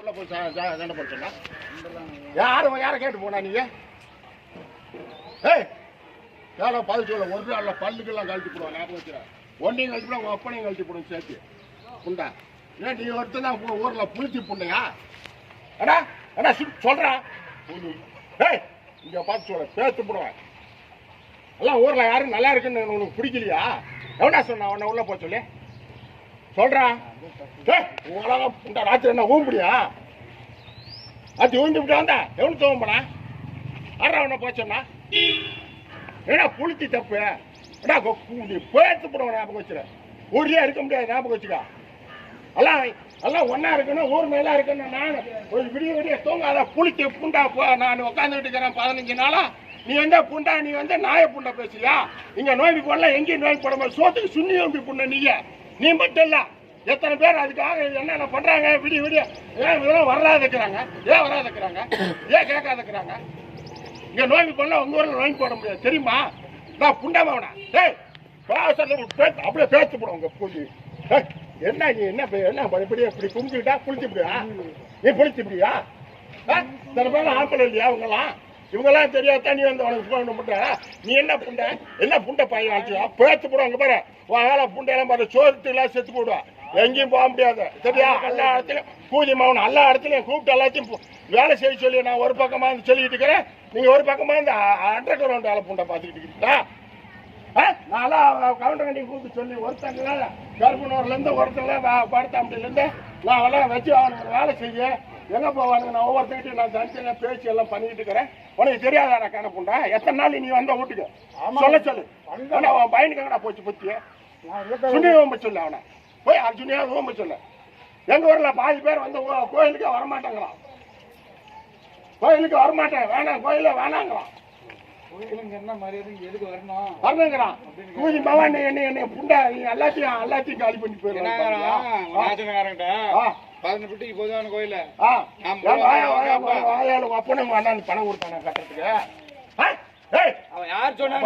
உள்ள போய் சண்டை போடுறா? யாரை கேட்டு போனா நீங்க? ஏய் யாரோ பதில் சொல்ல ஒரு நாள்ல பல்லுக்கெல்லாம் கழட்டி போடுவா. ஞாபகம் வச்சுறேன். ஒன்னையும் கழட்டி போடுவோம், ஒப்பனையும் கழட்டி போடுவோம் சேர்த்து புண்டா. ஏன் நீ ஒருத்தர் தான் ஊர்ல புளிச்சி புண்டையா? அடா அடா சொல்றா. ஏய் இங்க பார்த்து சொல்ல சேர்த்து போடுவேன். எல்லாம் ஊர்ல யாரும் நல்லா இருக்குன்னு உனக்கு பிடிக்கலையா? எவனா சொன்னா உன்ன உள்ள போக சொல்லி சொல்றா. உலகம் புண்டா ராத்திரி என்ன ஊம்பிடியா? அது ஊம்பி விட்டு வந்தா எவனு தோம்பனா? ஆறா உன்ன போச்சோன்னா ஏன்னா புளிச்சி தப்பு. பேத்து போடுவோம். ஞாபகம் வச்சுற. ஊர்லயே இருக்க முடியாது. ஞாபகம் வச்சுக்கா. எல்லாம் ஒன்னா இருக்கணும். ஊர் நல்லா இருக்கணும். நான் ஒரு விடிய தூங்காத புளிச்சி புண்டா நான் உட்காந்துட்டு இருக்கிறேன் 15 நாளா. நீ புண்டா நீ நாய புண்டை பேசுறியா? இங்க நோய்க்கு போடல எங்கேயும் நோய் போட சோத்துக்கு சுண்ணி நோம்பி புண்ண நீ மட்டும் இல்ல எத்தனை பேர் அதுக்காக என்னென்ன பண்றாங்க? விடிய ஏன் இதெல்லாம் வராதுக்கிறாங்க? ஏன் வராதுக்கிறாங்க? ஏன் கேட்காதுக்கிறாங்க? இங்க நோய்க்கு போடல உங்க ஊர்ல நோய் போட முடியாது தெரியுமா? நான் புண்டாமவனா? அப்படியே பேச்சு போடுவோங்க பூஜி. என்ன நீ என்ன இப்படி கும்பிட்டுட்டா புளிச்சுப்பிடியா? நீ புளிச்சுப்பிடியா? சில பேர் ஆப்பிள் இல்லையா? இவங்கெல்லாம் தெரியாதா? நீ உனக்கு புண்ட நீ என்ன புண்டை பாய் ஆச்சியா? பேச்சு போடுவாங்க பாரு. வேலை புண்டையெல்லாம் பாரு சோறுத்து எல்லாம் செத்து போடுவா. எங்கேயும் போக முடியாது சரியா? எல்லா இடத்துலயும் பூஜை மாவன எல்லா இடத்துலயும் கூப்பிட்டு எல்லாத்தையும் வேலை செய்ய சொல்லி நான் ஒரு பக்கமா இருந்து சொல்லிட்டு இருக்கிறேன். நீங்க ஒரு பக்கமா இருந்து அண்டர் கிரவுண்ட் வேலை புண்டை பார்த்துக்கிட்டு இருக்கீங்களா? நான் கவுண்டர் கண்டி கூப்பிட்டு சொல்லி ஒருத்தங்கள கருப்பனூர்ல இருந்து ஒருத்தங்கள படுத்தாம்பட்டில இருந்து நான் எல்லாம் வச்சு அவனுக்கு வேலை செய்ய எங்க போவானுங்க? நான் ஒவ்வொருத்தங்கிட்டையும் நான் தனித்தனியா பேச்சு எல்லாம் பண்ணிட்டு இருக்கிறேன். உனக்கு தெரியாதா கணக்கு புண்டா? எத்தனை நாள் நீ வந்த வீட்டுக்கு சொல்லு. அவன் பையனுக்கு எங்கடா போச்சு புத்தி? சுனி ஓம்ப சொல்லு. அவனை போய் அர்ஜுனியா ஓம்ப சொல்லு. எங்க ஊர்ல பாதி பேர் கோயிலுக்கே வரமாட்டேங்கிறான். கோயிலுக்கு வரமாட்டேன் வேணாம் கோயில வேணாங்கிறான். என்ன மரியாதை எதுக்கு வரணும் வரணுங்கிறான். பூஜை பவான் என்ன புண்டா நீ எல்லாத்தையும் காலி பண்ணி போயிடலாம். 15 பிட்டுக்கு போதுமான கோயில அப்பனும் பணம் கொடுத்தான கட்டுறதுக்கு. அவன் யார் சொன்னான்?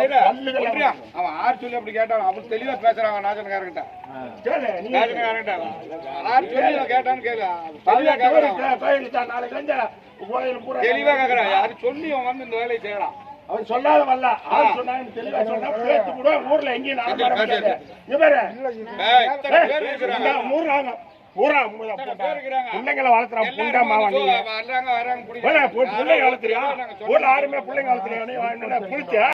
அவன் யார் சொல்லி அப்படி கேட்டான்? அப்படி தெளிவா பேசுறாங்க நாசனக்காரங்கிட்ட. கேட்டான்னு கேளு. தெளிவா கேக்குறான். யாரு சொல்லி அவன் இந்த வேலையை செய்யலாம். அவன் சொல்லாத வரல. ஆள் சொன்னாங்க தெளிவா சொன்னா பேத்து கூட ஊர்ல எங்கேயும் பிள்ளைங்களை வளர்த்துறான். புண்டா மாவன் பிள்ளைங்க வளர்த்துறியா? ஊர்ல யாருமே பிள்ளைங்க வளர்த்துறியா? புளிச்ச